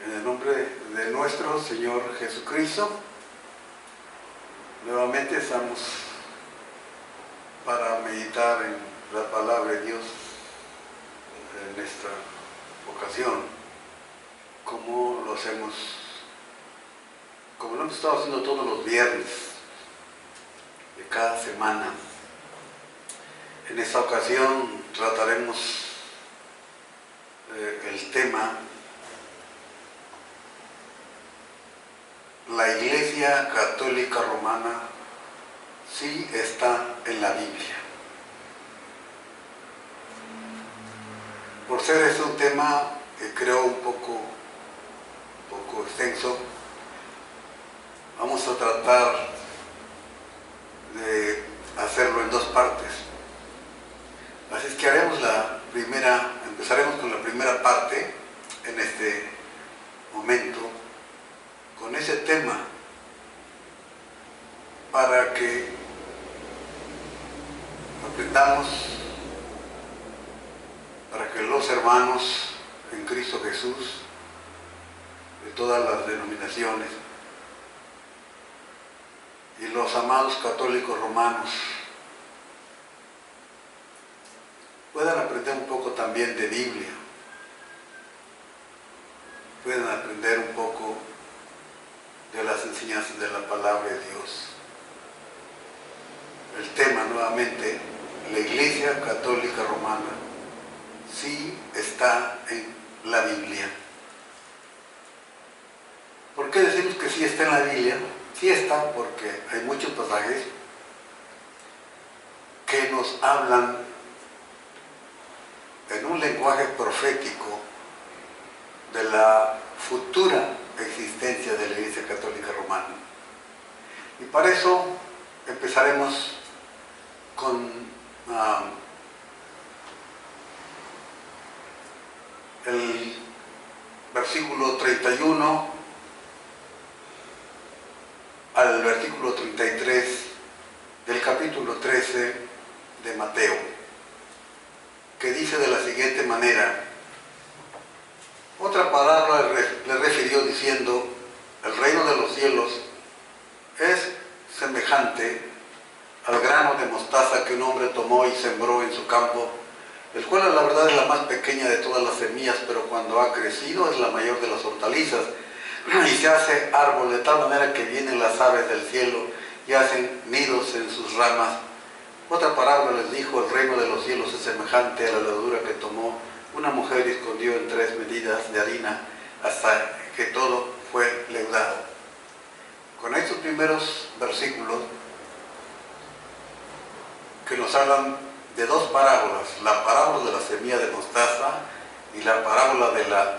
En el nombre de nuestro Señor Jesucristo, nuevamente estamos para meditar en la palabra de Dios en esta ocasión, como lo hemos estado haciendo todos los viernes de cada semana. En esta ocasión trataremos el tema: la Iglesia Católica Romana sí está en la Biblia. Por ser este un tema que creo un poco extenso, vamos a tratar de hacerlo en dos partes. Así es que empezaremos con la primera parte en este momento, con ese tema, para que aprendamos, para que los hermanos en Cristo Jesús de todas las denominaciones y los amados católicos romanos puedan aprender un poco también de Biblia, puedan aprender un poco de las enseñanzas de la palabra de Dios. El tema, nuevamente, la Iglesia Católica Romana sí está en la Biblia. ¿Por qué decimos que sí está en la Biblia? Sí está porque hay muchos pasajes que nos hablan en un lenguaje profético de la futura existencia de la Iglesia Católica Romana. Y para eso empezaremos con el versículo 31 al versículo 33 del capítulo 13 de Mateo, que dice de la siguiente manera: otra palabra le refirió diciendo, el reino de los cielos es semejante al grano de mostaza que un hombre tomó y sembró en su campo, el cual a la verdad es la más pequeña de todas las semillas, pero cuando ha crecido es la mayor de las hortalizas, y se hace árbol de tal manera que vienen las aves del cielo y hacen nidos en sus ramas. Otra parábola les dijo, el reino de los cielos es semejante a la levadura que tomó una mujer y escondió en 3 medidas de harina hasta que todo fue leudado. Con estos primeros versículos, que nos hablan de dos parábolas, la parábola de la semilla de mostaza y la parábola de la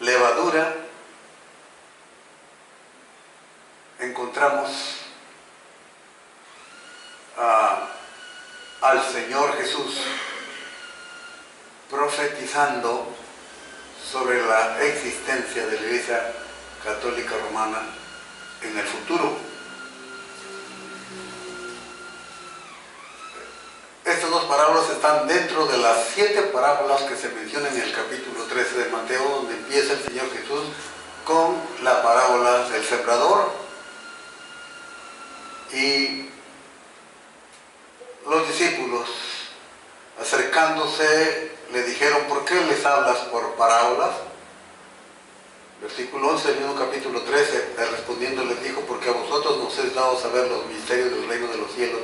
levadura, encontramos al Señor Jesús profetizando sobre la existencia de la Iglesia Católica Romana en el futuro. Estas dos parábolas están dentro de las 7 parábolas que se mencionan en el capítulo 13 de Mateo, donde empieza el Señor Jesús con la parábola del sembrador. Y los discípulos, acercándose, le dijeron, ¿por qué les hablas por parábolas? Versículo 11 del mismo capítulo 13, respondiendo les dijo, porque a vosotros nos es dado saber los misterios del reino de los cielos,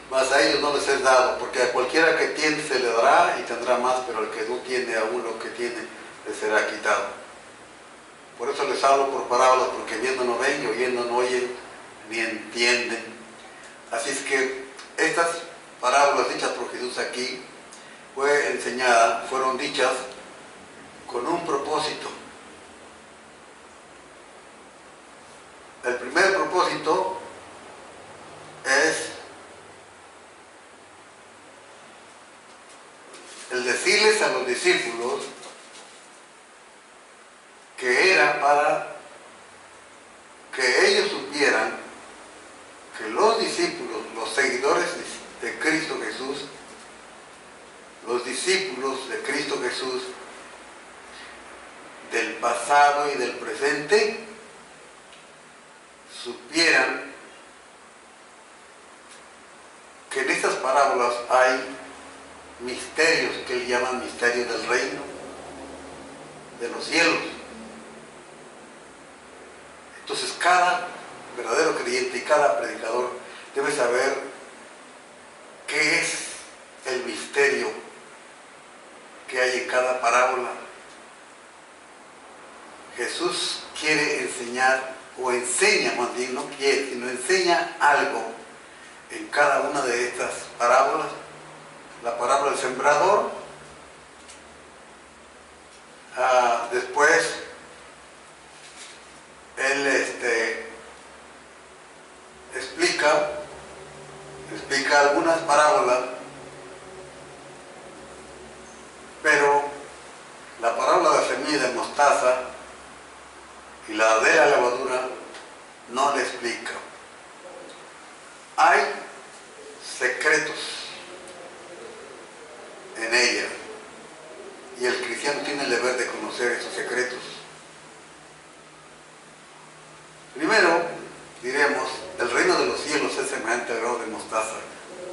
mas a ellos no les es dado, porque a cualquiera que tiene se le dará y tendrá más, pero al que no tiene, aún lo que tiene le será quitado. Por eso les hablo por parábolas, porque viendo no ven y oyendo no oyen ni entienden. Así es que estas parábolas dichas por Jesús aquí fueron dichas con un propósito. El primer propósito es el decirles a los discípulos que era para que ellos supieran que los discípulos, los seguidores de Cristo Jesús, los discípulos de Cristo Jesús, del pasado y del presente supieran que en estas parábolas hay misterios que él llama misterios del reino, de los cielos. Entonces cada verdadero creyente y cada predicador debe saber qué es el misterio que hay en cada parábola. Jesús quiere enseñar, o enseña más bien, no quiere, sino enseña algo en cada una de estas parábolas. La parábola del sembrador, después él explica algunas parábolas, pero la parábola de la semilla de mostaza y la de la levadura no le explica. Hay secretos en ella y el cristiano tiene el deber de conocer esos secretos. Primero, diremos, el reino de los cielos es semejante al grano de mostaza,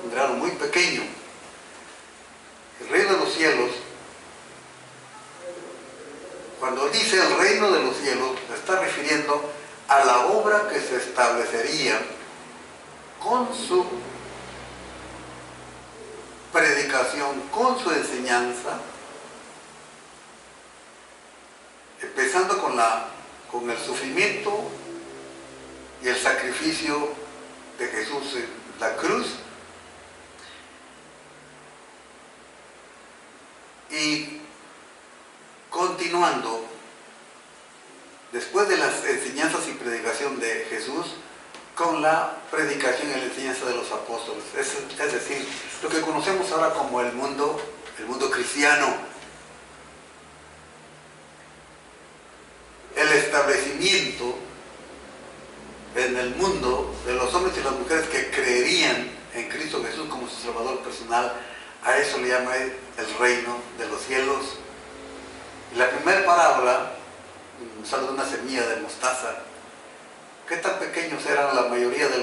un grano muy pequeño. El reino de los cielos, cuando dice el reino de los cielos, se está refiriendo a la obra que se establecería con su predicación, con su enseñanza, empezando con el sufrimiento y el sacrificio de Jesús en la cruz, y continuando después de las enseñanzas y predicación de Jesús con la predicación y la enseñanza de los apóstoles, es decir, lo que conocemos ahora como el mundo cristiano, el establecimiento en el mundo de los hombres y las mujeres que creerían en Cristo Jesús como su Salvador personal. A eso le llama el reino de los cielos. Y la primera parábola nos habla de una semilla de mostaza. ¿Qué tan pequeños eran la mayoría de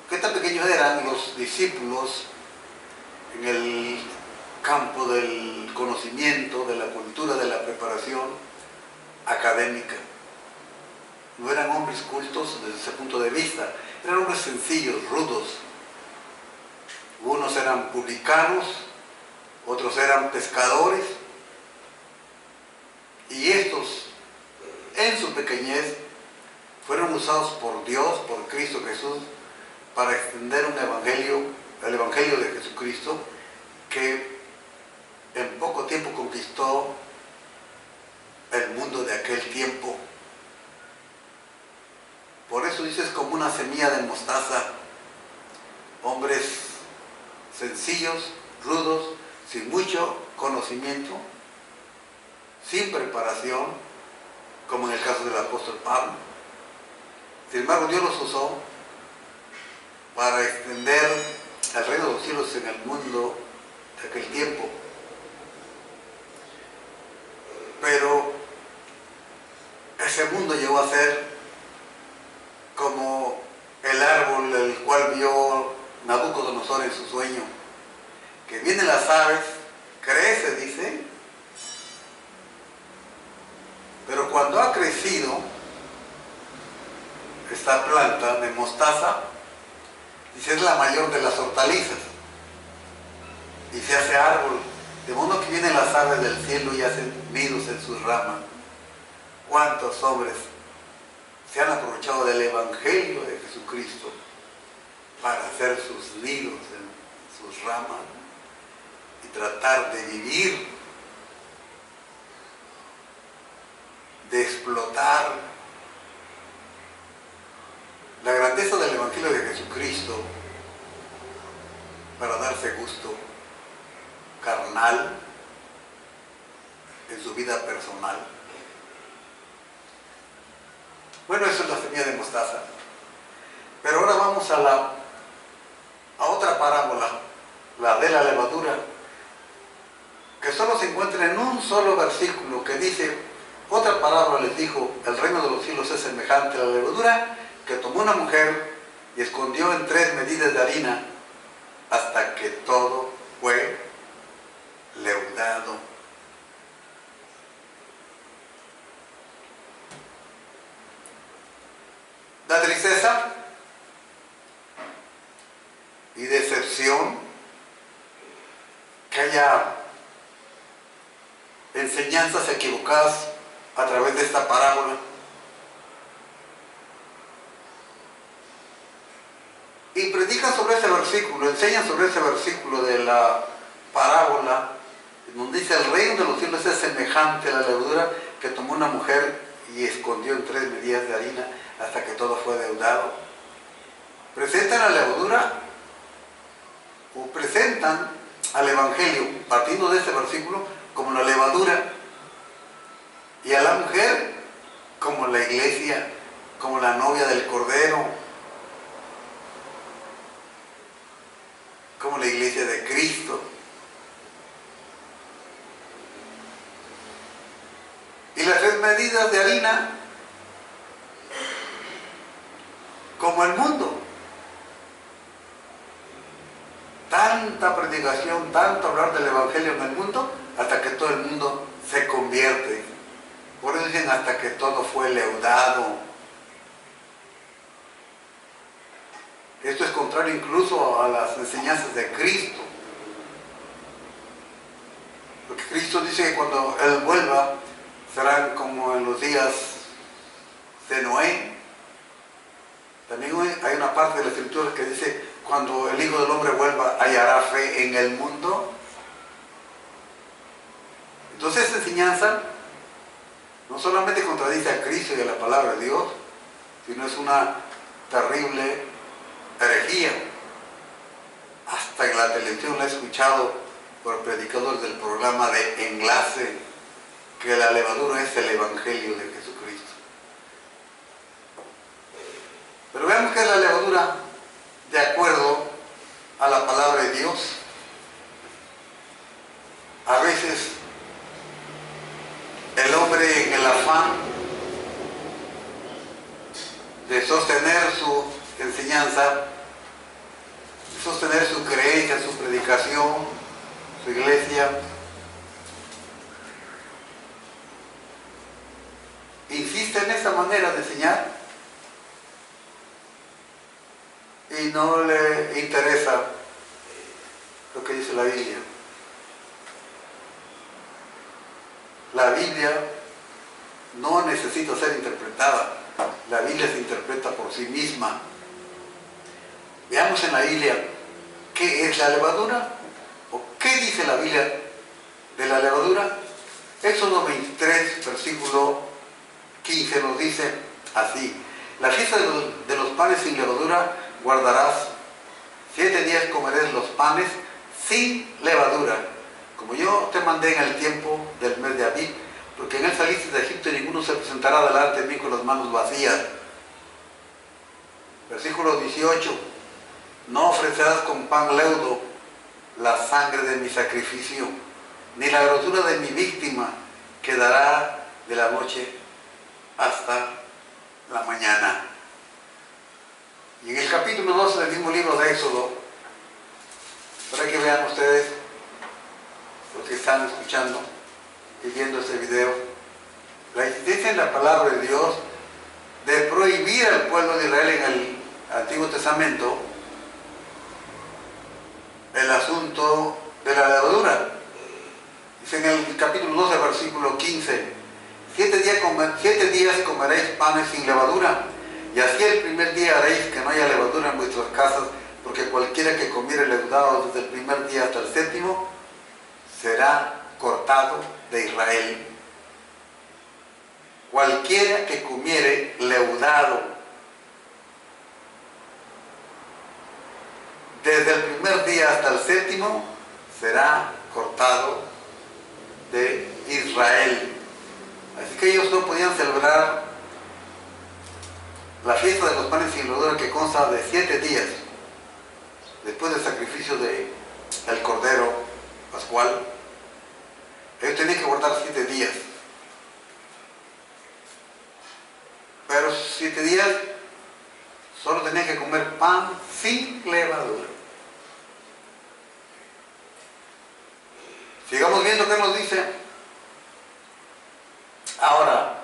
qué tan pequeños eran los discípulos en el campo del conocimiento, de la cultura, de la preparación académica? No eran hombres cultos desde ese punto de vista, eran hombres sencillos, rudos. Unos eran publicanos, otros eran pescadores, y estos, en su pequeñez, fueron usados por Dios, por Cristo Jesús, para extender un evangelio, el evangelio de Jesucristo, que en poco tiempo conquistó el mundo de aquel tiempo. Por eso dices como una semilla de mostaza, hombres sencillos, rudos, sin mucho conocimiento, sin preparación, como en el caso del apóstol Pablo. Sin embargo, Dios los usó para extender el reino de los cielos en el mundo de aquel tiempo. Pero ese mundo llegó a ser como el árbol el cual vio Nabucodonosor en su sueño, que vienen las aves, crece, dice, pero cuando ha crecido esta planta de mostaza, dice, es la mayor de las hortalizas y se hace árbol, de modo que vienen las aves del cielo y hacen nidos en sus ramas. ¿Cuántos hombres se han aprovechado del evangelio de Jesucristo para hacer sus nidos en sus ramas y tratar de vivir, de explotar la grandeza del evangelio de Jesucristo para darse gusto carnal en su vida personal? Bueno, eso es la semilla de mostaza. Pero ahora vamos a otra parábola, la de la levadura, que solo se encuentra un solo versículo que dice, otra parábola les dijo, el reino de los cielos es semejante a la levadura que tomó una mujer y escondió en 3 medidas de harina hasta que todo fue leudado. Da tristeza y decepción que haya enseñanzas equivocadas a través de esta parábola. Y predican sobre ese versículo, enseñan sobre ese versículo de la parábola, donde dice, el reino de los cielos es semejante a la levadura que tomó una mujer y escondió en 3 medidas de harina hasta que todo fue leudado. Presentan la levadura o presentan al Evangelio, partiendo de este versículo, como la levadura, y a la mujer como la iglesia, como la novia del Cordero, como la iglesia de Cristo. Y las 3 medidas de harina como el mundo. Tanta predicación, tanto hablar del Evangelio en el mundo, hasta que todo el mundo se convierte. Por eso dicen hasta que todo fue leudado. Esto es contrario incluso a las enseñanzas de Cristo. Porque Cristo dice que cuando Él vuelva, serán como en los días de Noé. También hay una parte de la Escritura que dice, cuando el Hijo del Hombre vuelva, ¿hallará fe en el mundo? Entonces esta enseñanza no solamente contradice a Cristo y a la palabra de Dios, sino es una terrible herejía. Hasta en la televisión la he escuchado por predicadores del programa de Enlace, que la levadura es el Evangelio de Jesucristo. Pero veamos qué es la levadura de acuerdo a la palabra de Dios. A veces el hombre, en el afán de sostener su enseñanza, de sostener su creencia, su predicación, su iglesia, insiste en esa manera de enseñar y no le interesa lo que dice la Biblia. La Biblia no necesita ser interpretada. La Biblia se interpreta por sí misma. Veamos en la Biblia qué es la levadura o qué dice la Biblia de la levadura. Éxodo 23, versículo 15 nos dice así: la fiesta de los panes sin levadura guardarás, 7 días comerás los panes sin levadura, como yo te mandé en el tiempo del mes de Abib, porque en él saliste de Egipto y ninguno se presentará delante de mí con las manos vacías. Versículo 18: no ofrecerás con pan leudo la sangre de mi sacrificio, ni la grosura de mi víctima quedará de la noche hasta la mañana. Y en el capítulo 12 del mismo libro de Éxodo, para que vean ustedes, los que están escuchando y viendo este video, la insistencia en la palabra de Dios de prohibir al pueblo de Israel en el Antiguo Testamento el asunto de la levadura. Dice en el capítulo 12, versículo 15: 7 días comeréis panes sin levadura, y así el primer día haréis que no haya levadura en vuestras casas, porque cualquiera que comiere leudado desde el primer día hasta el 7º será cortado de Israel. Cualquiera que comiere leudado desde el primer día hasta el 7º será cortado de Israel. Así que ellos no podían celebrar la fiesta de los panes sin levadura, que consta de 7 días después del sacrificio del Cordero Pascual. Ellos tenían que guardar 7 días. Pero 7 días solo tenían que comer pan sin levadura. Sigamos viendo qué nos dice. Ahora,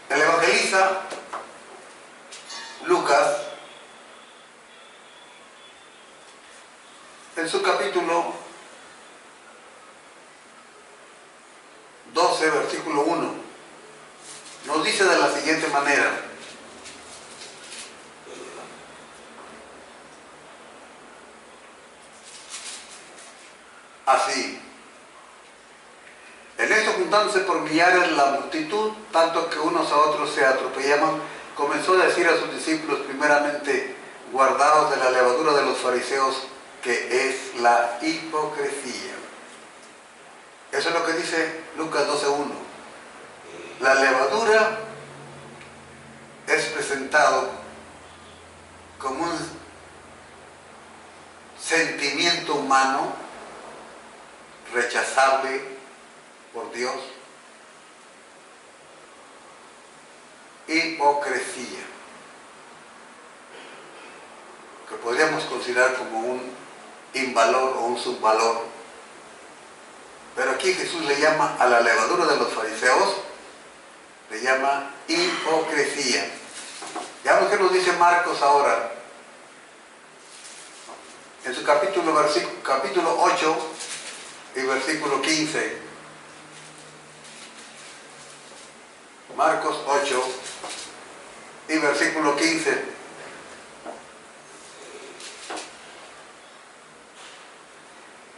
el evangelista Lucas, en su capítulo 12, versículo 1, nos dice de la siguiente manera: así, en esto juntándose por millares la multitud, tanto que unos a otros se atropellaban, comenzó a decir a sus discípulos primeramente: guardaos de la levadura de los fariseos, que es la hipocresía. Eso es lo que dice Lucas 12:1. La levadura es presentado como un sentimiento humano rechazable por Dios. Hipocresía, que podríamos considerar como un invalor o un subvalor. Pero aquí Jesús le llama a la levadura de los fariseos, le llama hipocresía. Veamos qué nos dice Marcos ahora. En su capítulo 8 y versículo 15. Marcos 8 y versículo 15.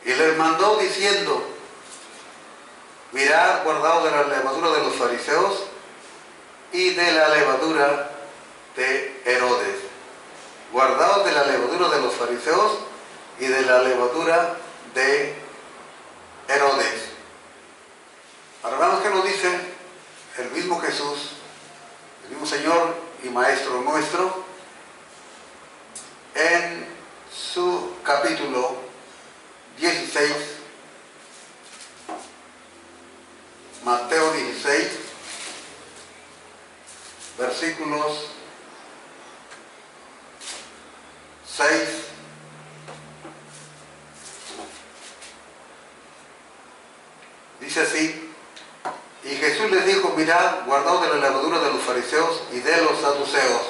Y les mandó diciendo: mirad, guardaos de la levadura de los fariseos y de la levadura de Herodes. Guardaos de la levadura de los fariseos y de la levadura de Herodes. Ahora veamos qué nos dice el mismo Jesús, el mismo Señor y Maestro nuestro, en su capítulo 16, Mateo 16, versículos 6 dice así: y Jesús les dijo: mirad, guardaos de la levadura de los fariseos y de los saduceos.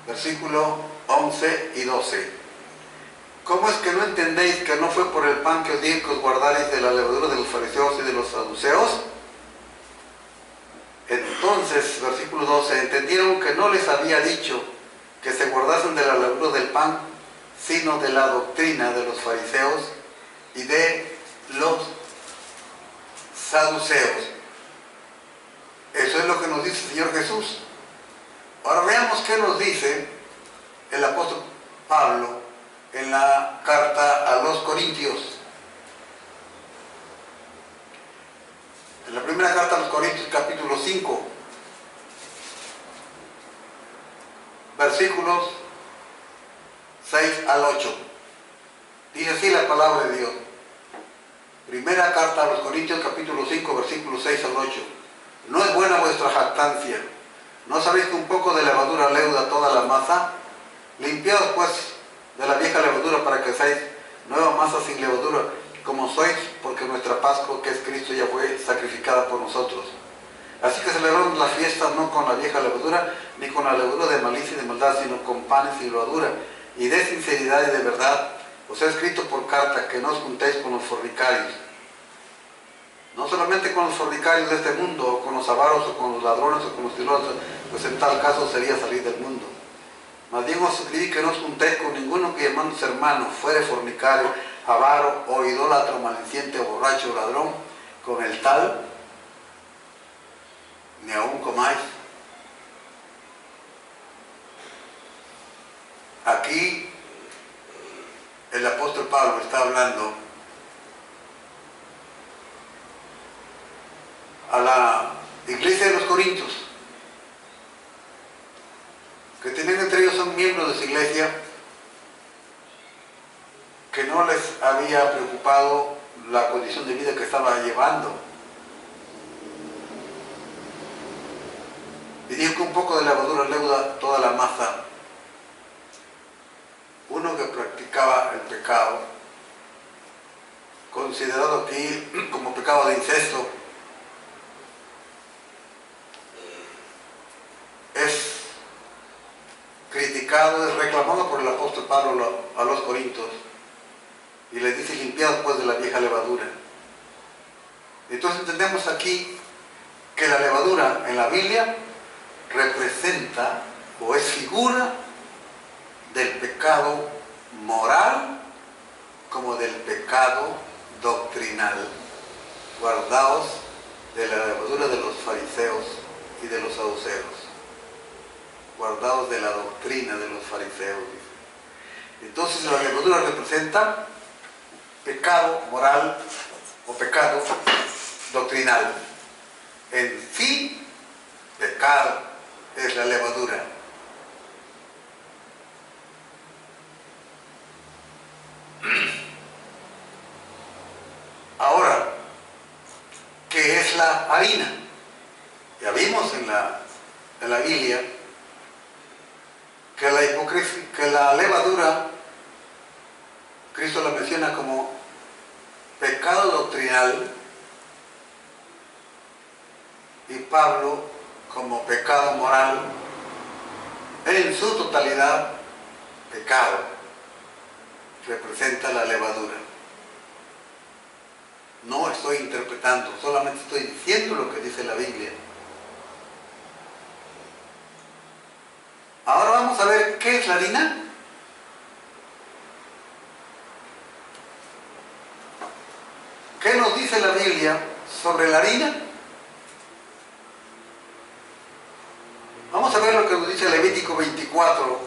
Versículo 11 y 12. ¿Cómo es que no entendéis que no fue por el pan que os dije que os guardaréis de la levadura de los fariseos y de los saduceos? Entonces, versículo 12, entendieron que no les había dicho que se guardasen de la levadura del pan, sino de la doctrina de los fariseos y de los saduceos. Eso es lo que nos dice el Señor Jesús. Ahora veamos qué nos dice el apóstol Pablo en la carta a los Corintios. En la primera carta a los Corintios, capítulo 5, versículos 6 al 8. Dice así la palabra de Dios. Primera carta a los Corintios, capítulo 5, versículos 6 al 8. No es buena vuestra jactancia. ¿No sabéis que un poco de levadura leuda toda la masa? Limpiaos pues de la vieja levadura para que seáis nueva masa sin levadura, como sois, porque nuestra Pascua, que es Cristo, ya fue sacrificada por nosotros. Así que celebramos las fiestas no con la vieja levadura, ni con la levadura de malicia y de maldad, sino con panes sin levadura, y de sinceridad y de verdad. Os he escrito por carta que no os juntéis con los fornicarios. No solamente con los fornicarios de este mundo, o con los avaros, o con los ladrones, o con los tirosos, pues en tal caso sería salir del mundo. Mas bien os escribí que no os juntéis con ninguno que, llamándose hermano, fuere fornicario, avaro, o idólatra, maldiciente, o borracho, o ladrón. Con el tal ni aún comáis. Aquí el apóstol Pablo está hablando a la iglesia de los Corintios, que tenían entre ellos son miembros de su iglesia, que no les había preocupado la condición de vida que estaba llevando. Y dijo que un poco de levadura leuda toda la masa. Uno que practicaba el pecado, considerado aquí como pecado de incesto, es criticado, es reclamado por el apóstol Pablo a los Corintios y les dice: limpiados pues de la vieja levadura. Entonces entendemos aquí que la levadura en la Biblia representa o es figura del pecado moral como del pecado doctrinal. Guardaos de la levadura de los fariseos y de los saduceos. Guardaos de la doctrina de los fariseos, dice. Entonces la levadura representa pecado moral o pecado doctrinal. En sí, pecado es la levadura. Ahora, ¿qué es la harina? Ya vimos en la Biblia que la hipocresía, que la levadura, Cristo la menciona como pecado doctrinal y Pablo como pecado moral, en su totalidad. Pecado representa la levadura. No estoy interpretando, solamente estoy diciendo lo que dice la Biblia. Ahora vamos a ver qué es la harina. ¿Qué nos dice la Biblia sobre la harina? Vamos a ver lo que nos dice Levítico 24,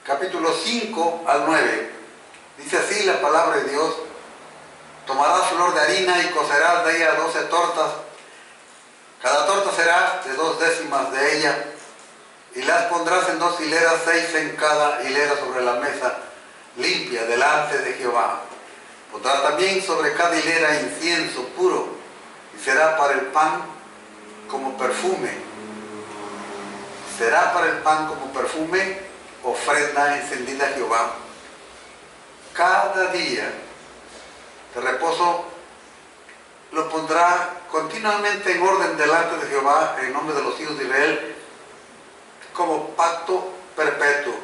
capítulo 5 al 9. Dice así la palabra de Dios: tomarás flor de harina y cocerás de ella 12 tortas. Cada torta será de 2 décimas de ella, y las pondrás en 2 hileras, 6 en cada hilera sobre la mesa limpia delante de Jehová. Pondrás también sobre cada hilera incienso puro, y será para el pan como perfume. Será para el pan como perfume, ofrenda encendida a Jehová. Cada día de reposo lo pondrá continuamente en orden delante de Jehová en nombre de los hijos de Israel, como pacto perpetuo.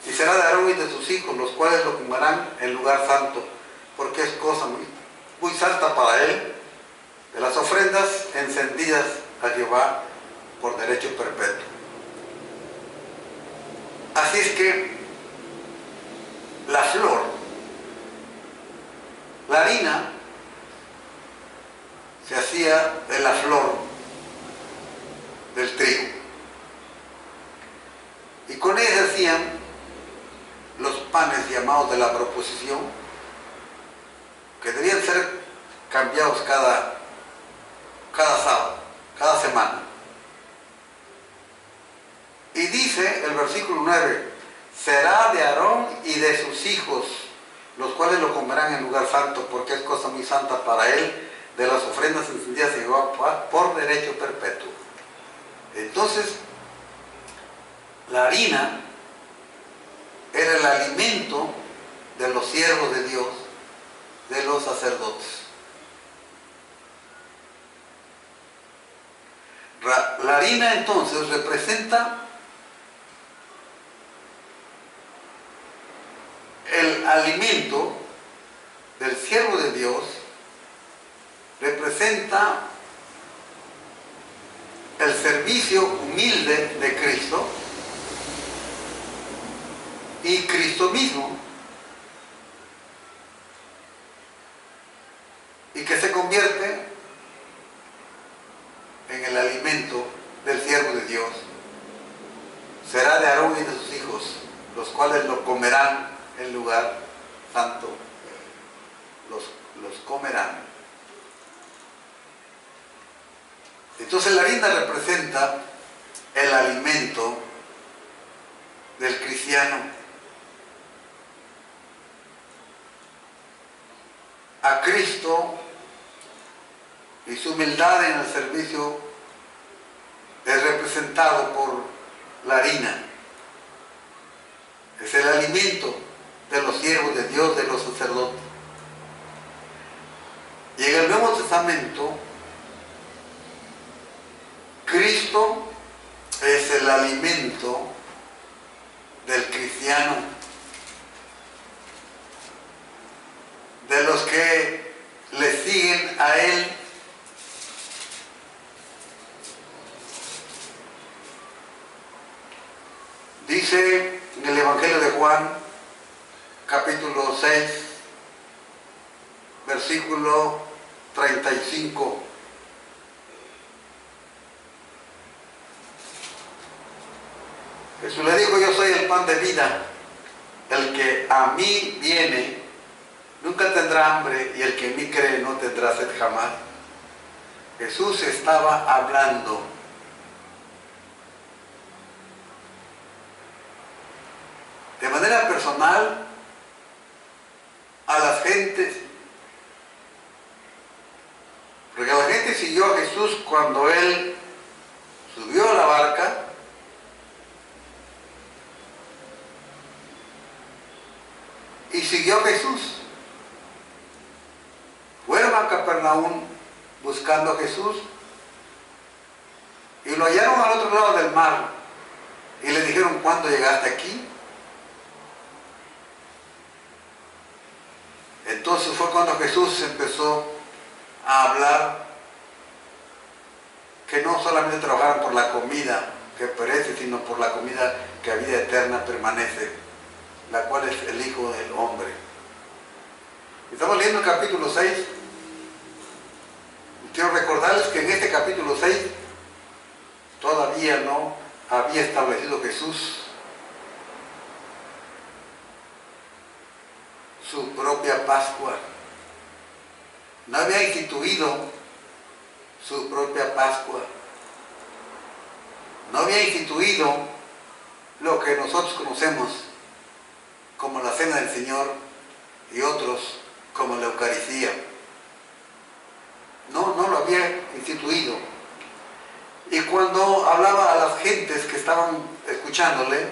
Y será de Aarón y de sus hijos, los cuales lo comerán en lugar santo, porque es cosa muy santa para él, de las ofrendas encendidas a Jehová por derecho perpetuo. Así es que la flor, la harina, se hacía de la flor del trigo, y con ella se hacían los panes llamados de la proposición, que debían ser cambiados cada sábado, cada semana. Y dice el versículo 9: será de Aarón y de sus hijos, los cuales lo comerán en lugar santo, porque es cosa muy santa para él, de las ofrendas encendidas a Jehová por derecho perpetuo. Entonces, la harina era el alimento de los siervos de Dios, de los sacerdotes. La harina entonces representa el alimento del siervo de Dios, representa el servicio humilde de Cristo y Cristo mismo, y que se convierte en el alimento del siervo de Dios. Será de Aarón y de sus hijos, los cuales lo comerán en lugar santo, los comerán. Entonces la harina representa el alimento del cristiano. a Cristo y su humildad en el servicio es representado por la harina. Es el alimento de los siervos de Dios, de los sacerdotes. Y en el Nuevo Testamento, Cristo es el alimento del cristiano, de los que le siguen a Él. Dice en el Evangelio de Juan, capítulo 6, versículo 35. Jesús le dijo: yo soy el pan de vida. El que a mí viene nunca tendrá hambre, y el que en mí cree no tendrá sed jamás. Jesús estaba hablando de manera personal a las gentes, porque la gente siguió a Jesús cuando Él subió a la barca y siguió a Jesús. Fueron a Capernaum buscando a Jesús y lo hallaron al otro lado del mar y le dijeron: ¿cuándo llegaste aquí? Entonces fue cuando Jesús empezó a hablar que no solamente trabajaran por la comida que perece, sino por la comida que a vida eterna permanece, la cual es el Hijo del Hombre. Estamos leyendo el capítulo 6. Quiero recordarles que en este capítulo 6 todavía no había establecido Jesús su propia Pascua. No había instituido su propia Pascua. No había instituido lo que nosotros conocemos como la Cena del Señor y otros como la Eucaristía. No lo había instituido. Y cuando hablaba a las gentes que estaban escuchándole,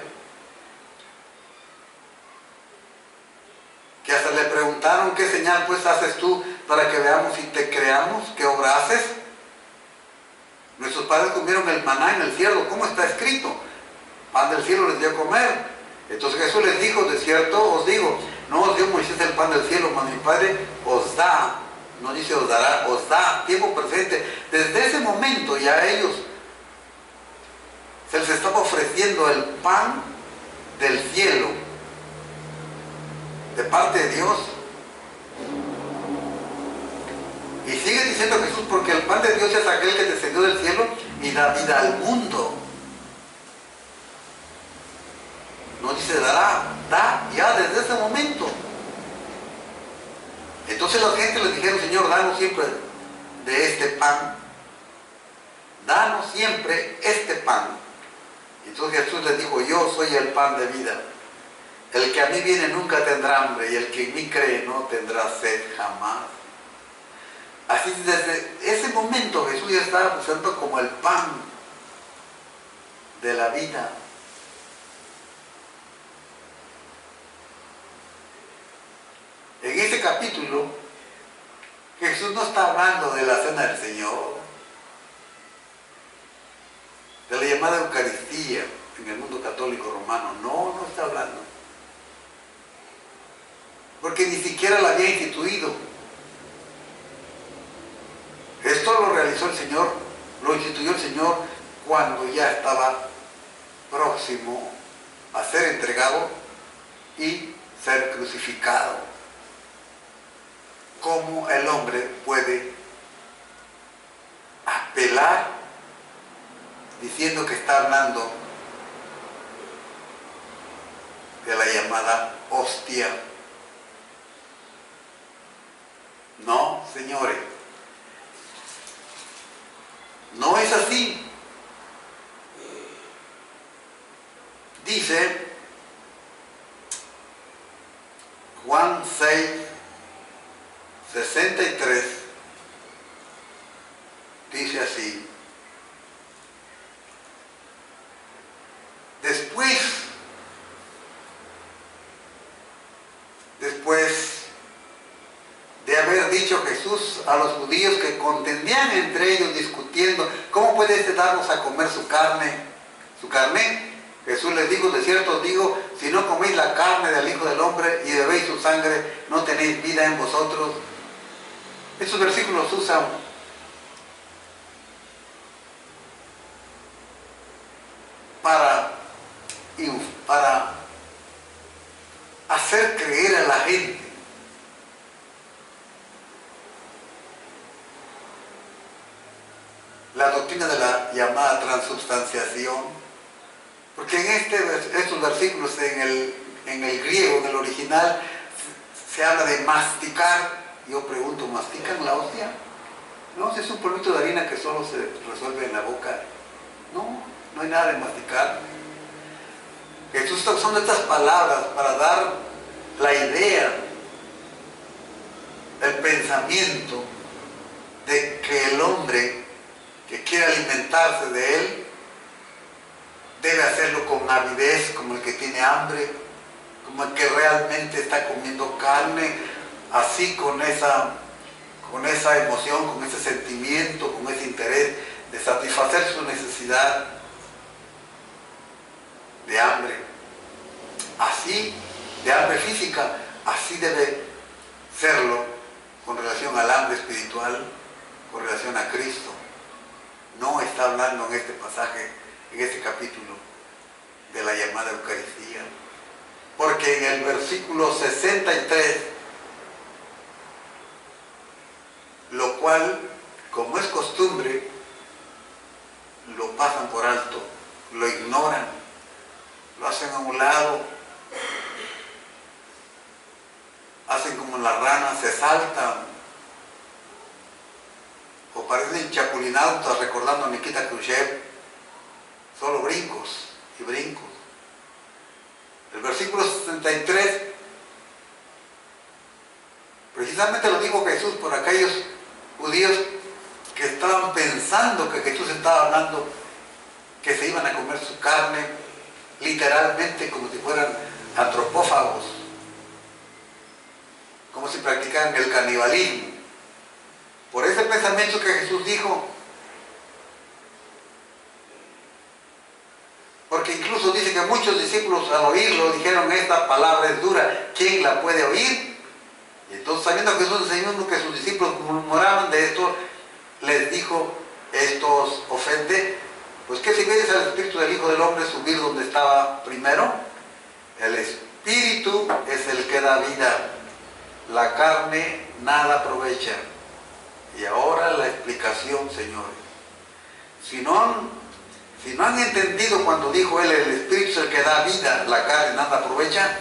que hasta le preguntaron: ¿qué señal pues haces tú para que veamos y te creamos? ¿Qué obra haces? Nuestros padres comieron el maná en el cielo, ¿cómo está escrito? Pan del cielo les dio a comer. Entonces Jesús les dijo: de cierto os digo, no os dio Moisés el pan del cielo, mas mi Padre os da. No dice os dará, os da, tiempo presente. Desde ese momento ya a ellos se les estaba ofreciendo el pan del cielo de parte de Dios. Y sigue diciendo Jesús: porque el pan de Dios es aquel que descendió del cielo y da vida al mundo. No dice dará, da ya desde ese momento. Entonces la gente les dijeron: Señor, danos siempre de este pan. Danos siempre este pan. Entonces Jesús les dijo: yo soy el pan de vida. El que a mí viene nunca tendrá hambre, y el que en mí cree no tendrá sed jamás. Así desde ese momento Jesús ya estaba presentando como el pan de la vida. En este capítulo, Jesús no está hablando de la Cena del Señor, de la llamada Eucaristía en el mundo católico romano. No está hablando. Porque ni siquiera la había instituido. Esto lo realizó el Señor, lo instituyó el Señor cuando ya estaba próximo a ser entregado y ser crucificado. ¿Cómo el hombre puede apelar diciendo que está hablando de la llamada hostia? No, señores, no es así. Dice Juan 6, 63 dice así: después de haber dicho Jesús a los judíos que contendían entre ellos discutiendo, ¿cómo puede este darnos a comer su carne? Jesús les dijo: de cierto os digo, si no coméis la carne del Hijo del Hombre y bebéis su sangre, no tenéis vida en vosotros. Estos versículos usan para hacer creer a la gente la doctrina de la llamada transubstanciación, porque en estos versículos en el griego, en el original, se habla de masticar. Yo pregunto, ¿mastican la hostia? No, si es un polvito de harina que solo se resuelve en la boca. No, no hay nada de masticar. Jesús está usando estas palabras para dar la idea, el pensamiento de que el hombre que quiere alimentarse de él debe hacerlo con avidez, como el que tiene hambre, como el que realmente está comiendo carne, así con esa emoción, con ese sentimiento, con ese interés de satisfacer su necesidad de hambre. Así, de hambre física, así debe serlo con relación al hambre espiritual, con relación a Cristo. No está hablando en este pasaje, en este capítulo, de la llamada Eucaristía. Porque en el versículo 63, lo cual, como es costumbre, lo pasan por alto, lo ignoran, lo hacen a un lado, hacen como las ranas, se saltan, o parecen chapulinautas recordando a Nikita Khrushchev, solo brincos y brincos. El versículo 63 precisamente lo dijo Jesús por aquellos judíos que estaban pensando que Jesús estaba hablando que se iban a comer su carne, literalmente como si fueran antropófagos, como si practicaran el canibalismo. Por ese pensamiento que Jesús dijo, porque incluso dice que muchos discípulos al oírlo dijeron: esta palabra es dura, ¿quién la puede oír? Y entonces, sabiendo que Jesús enseñó que sus discípulos murmuraban de esto, les dijo: esto os ofende, pues que si veis al Espíritu del Hijo del Hombre subir donde estaba primero, el Espíritu es el que da vida, la carne nada aprovecha. Y ahora la explicación, señores. Si no han entendido cuando dijo él: el Espíritu es el que da vida, la carne nada aprovecha,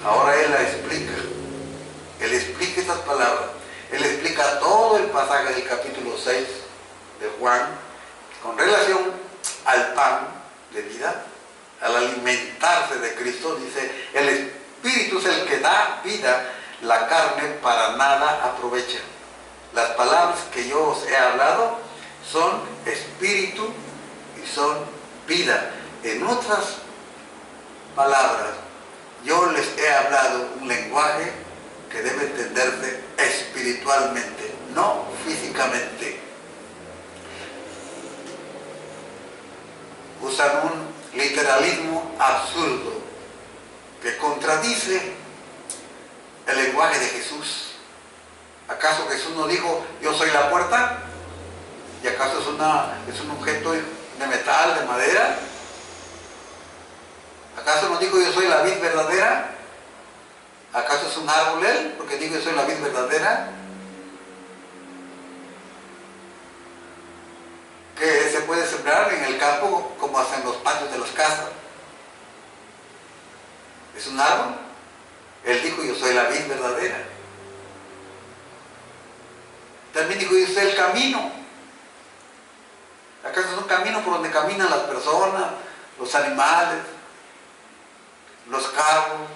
ahora él la explica. Él explica estas palabras. Él explica todo el pasaje del capítulo 6 de Juan con relación al pan de vida, al alimentarse de Cristo. Dice: el Espíritu es el que da vida, la carne para nada aprovecha. Las palabras que yo os he hablado son espíritu y son vida. En otras palabras, yo les he hablado un lenguaje que debe entenderse espiritualmente, no físicamente. Usan un literalismo absurdo que contradice el lenguaje de Jesús. ¿Acaso Jesús no dijo: yo soy la puerta? ¿Y acaso es un objeto de metal, de madera? ¿Acaso no dijo: yo soy la vid verdadera? ¿Acaso es un árbol él? Porque digo: yo soy la vid verdadera. Que se puede sembrar en el campo como hacen los patios de las casas. ¿Es un árbol? Él dijo: yo soy la vid verdadera. También dijo: yo soy el camino. ¿Acaso es un camino por donde caminan las personas, los animales, los carros?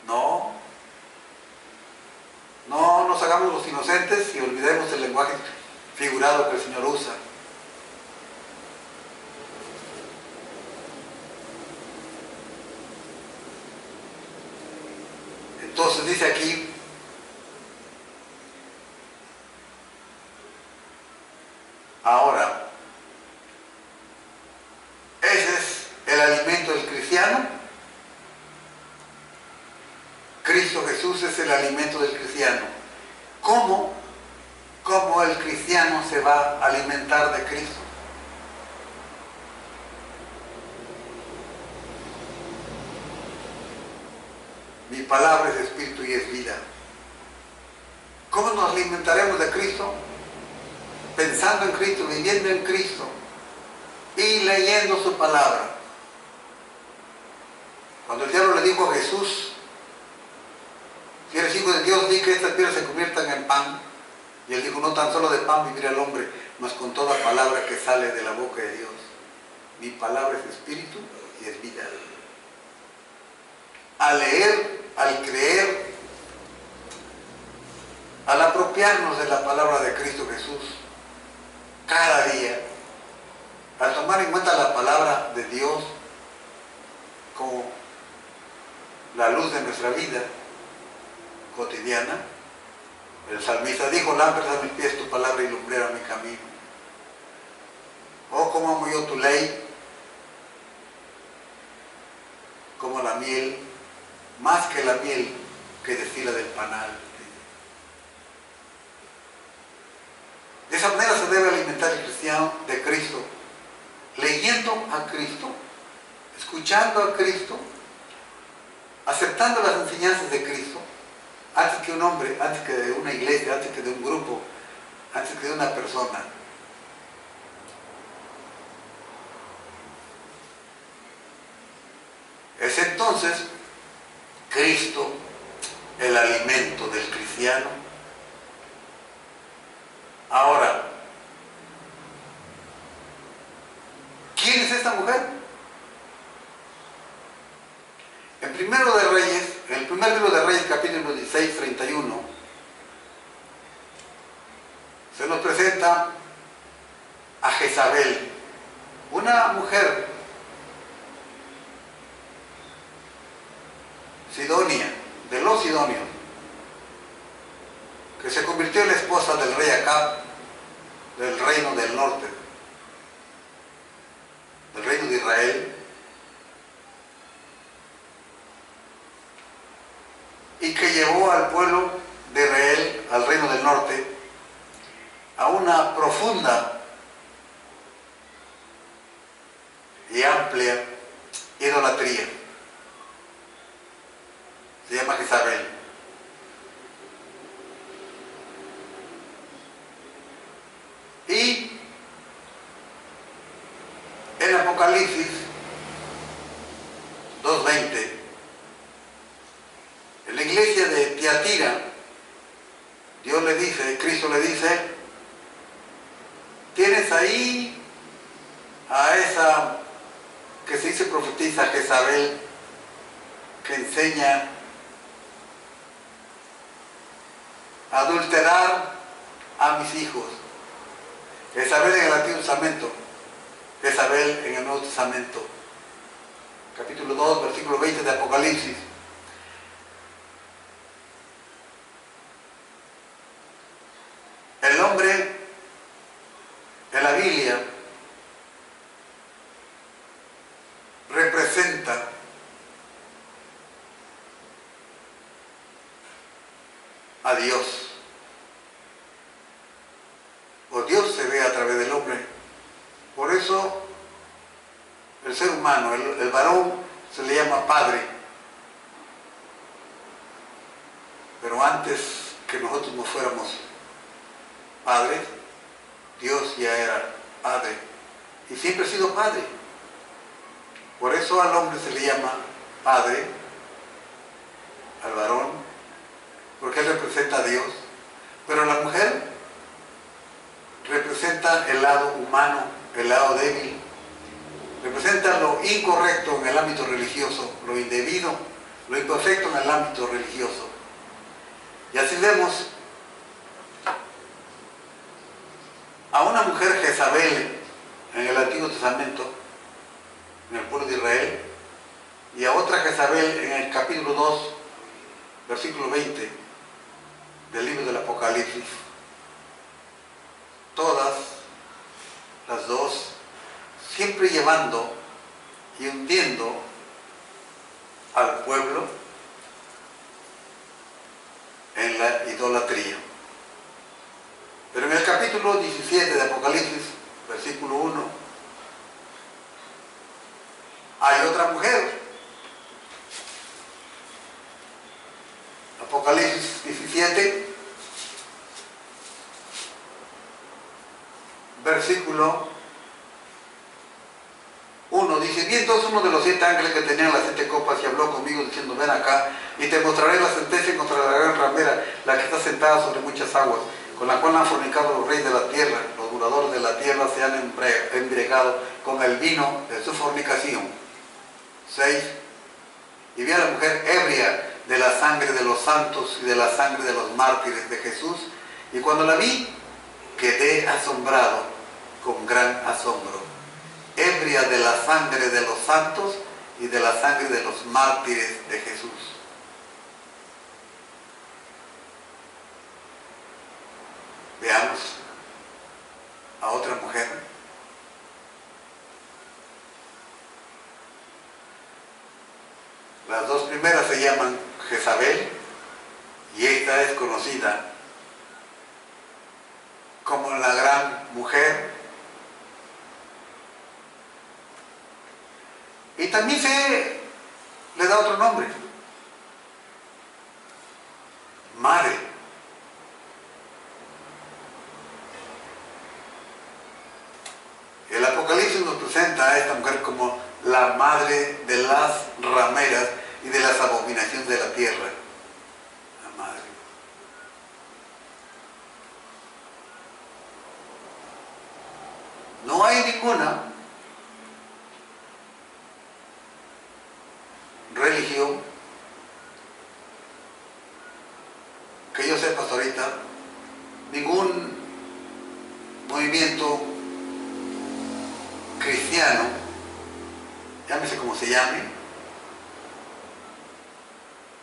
No nos hagamos los inocentes y olvidemos el lenguaje figurado que el Señor usa. Entonces dice aquí, ahora, ese es el alimento del cristiano. Cristo Jesús es el alimento del cristiano. ¿Cómo el cristiano se va a alimentar de Cristo? Mi palabra es espíritu y es vida. ¿Cómo nos alimentaremos de Cristo? Pensando en Cristo, viviendo en Cristo y leyendo su palabra. Cuando el diablo le dijo a Jesús, si eres hijo de Dios, di que estas piedras se conviertan en pan. Y él dijo, no tan solo de pan vivirá el hombre, mas con toda palabra que sale de la boca de Dios. Mi palabra es espíritu y es vida. Al leer, al creer, al apropiarnos de la palabra de Cristo Jesús, cada día, al tomar en cuenta la palabra de Dios como la luz de nuestra vida cotidiana, el salmista dijo, lámpara a mis pies tu palabra y lumbrera mi camino. Oh, cómo amo yo tu ley, como la miel, más que la miel que destila del panal. De esa manera se debe alimentar el cristiano de Cristo, leyendo a Cristo, escuchando a Cristo, aceptando las enseñanzas de Cristo, antes que un hombre, antes que de una iglesia, antes que de un grupo, antes que de una persona. Es entonces Cristo el alimento del cristiano. Ahora, ¿quién es esta mujer? En el primer libro de Reyes, capítulo 16, 31, se nos presenta a Jezabel, una mujer sidonia, de los sidonios, que se convirtió en la esposa del rey Acab, del reino del norte, del reino de Israel, y que llevó al pueblo de Israel, al reino del norte, a una profunda y amplia idolatría. Se llama Jezabel. Y en Apocalipsis 2:20, en la iglesia de Tiatira, Dios le dice, Cristo le dice, tienes ahí a esa que se dice profetiza Jezabel, que enseña a adulterar a mis hijos. Jezabel en el Antiguo Testamento, Jezabel en el Nuevo Testamento. Capítulo 2, versículo 20 de Apocalipsis. El hombre en la Biblia representa a Dios. O Dios se ve a través del hombre. Por eso el ser humano, el varón, se le llama padre. Pero antes que nosotros no fuéramos padres, Dios ya era padre. Y siempre ha sido padre. Por eso al hombre se le llama padre, al varón, porque él representa a Dios. Pero la mujer representa el lado humano, el lado débil, representa lo incorrecto en el ámbito religioso, lo indebido, lo imperfecto en el ámbito religioso. Y así vemos Jezabel en el Antiguo Testamento, en el pueblo de Israel, y a otra Jezabel en el capítulo 2, versículo 20 del libro del Apocalipsis. Todas las dos siempre llevando y hundiendo al pueblo en la idolatría. Pero en el capítulo 17 de Apocalipsis, versículo 1, hay otra mujer. Apocalipsis 17, versículo 1, dice: vi entonces uno de los 7 ángeles que tenían las 7 copas y habló conmigo diciendo: ven acá y te mostraré la sentencia contra la gran ramera, la que está sentada sobre muchas aguas, con la cual han fornicado los reyes de la tierra. Los moradores de la tierra se han embriagado con el vino de su fornicación. 6. Y vi a la mujer ebria de la sangre de los santos y de la sangre de los mártires de Jesús, y cuando la vi quedé asombrado con gran asombro. Ebria de la sangre de los santos y de la sangre de los mártires de Jesús. Veamos a otra mujer. Las dos primeras se llaman Jezabel y esta es conocida como la gran mujer. Y también se le da otro nombre: madre. El Apocalipsis nos presenta a esta mujer como la madre de las rameras y de las abominaciones de la tierra. La madre. No hay ninguna religión que yo sepa hasta ahorita, ningún movimiento cristiano, llámese como se llame,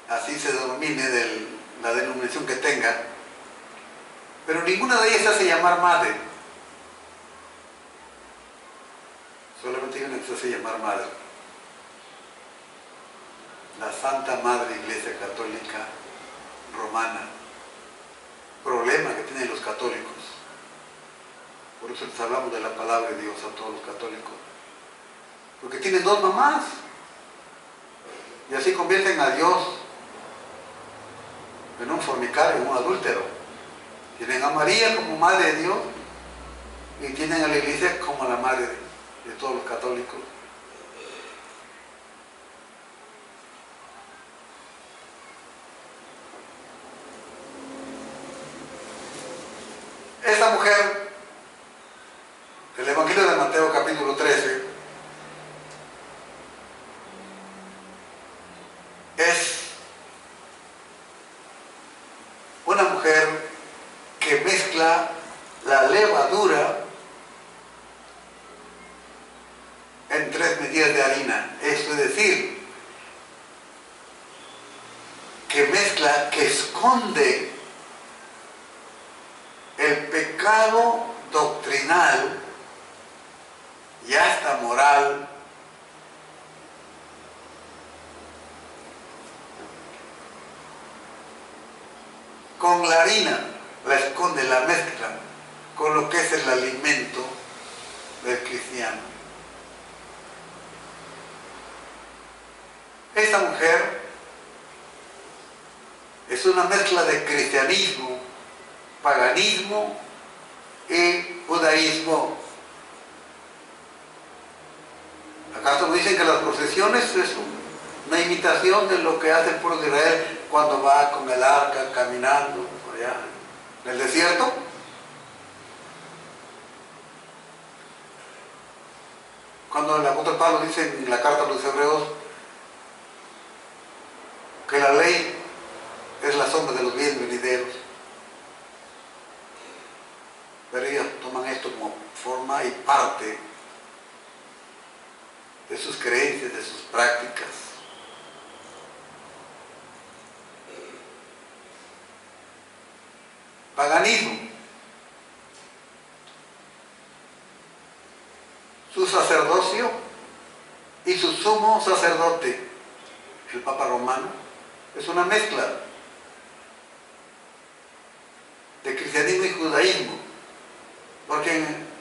así se denomine de la denominación que tenga, pero ninguna de ellas se hace llamar madre. Solamente hay una que se hace llamar madre: la Santa Madre Iglesia Católica Romana. Problema que tienen los católicos. Por eso les hablamos de la palabra de Dios a todos los católicos, porque tienen dos mamás y así convierten a Dios en un fornicario, en un adúltero. Tienen a María como madre de Dios y tienen a la iglesia como la madre de todos los católicos. Esta mujer, el Evangelio de Mateo capítulo 13, es una mujer que mezcla la levadura en 3 medidas de harina. Esto es decir, que mezcla, que esconde el pecado doctrinal y hasta moral con la harina, la esconde, la mezcla con lo que es el alimento del cristiano. Esta mujer es una mezcla de cristianismo, paganismo y judaísmo. ¿Acaso no dicen que las procesiones es una imitación de lo que hace el pueblo de Israel cuando va con el arca caminando allá en el desierto? Cuando el apóstol Pablo dice en la carta a los hebreos que la ley es la sombra de los bienes venideros, pero ellos toman esto como forma forma y parte de sus creencias, de sus prácticas. Paganismo. Su sacerdocio y su sumo sacerdote, el Papa Romano, es una mezcla de cristianismo y judaísmo, porque en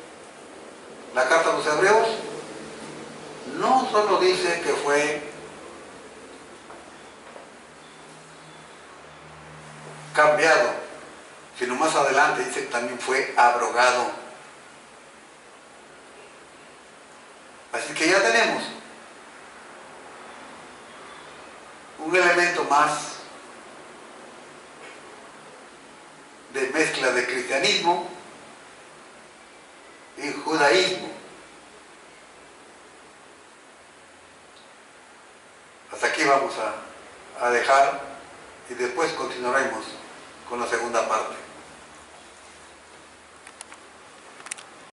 la carta a los hebreos no solo dice que fue cambiado, sino más adelante dice que también fue abrogado. Así que ya tenemos un elemento más de mezcla de cristianismo y judaísmo. Hasta aquí vamos a dejar y después continuaremos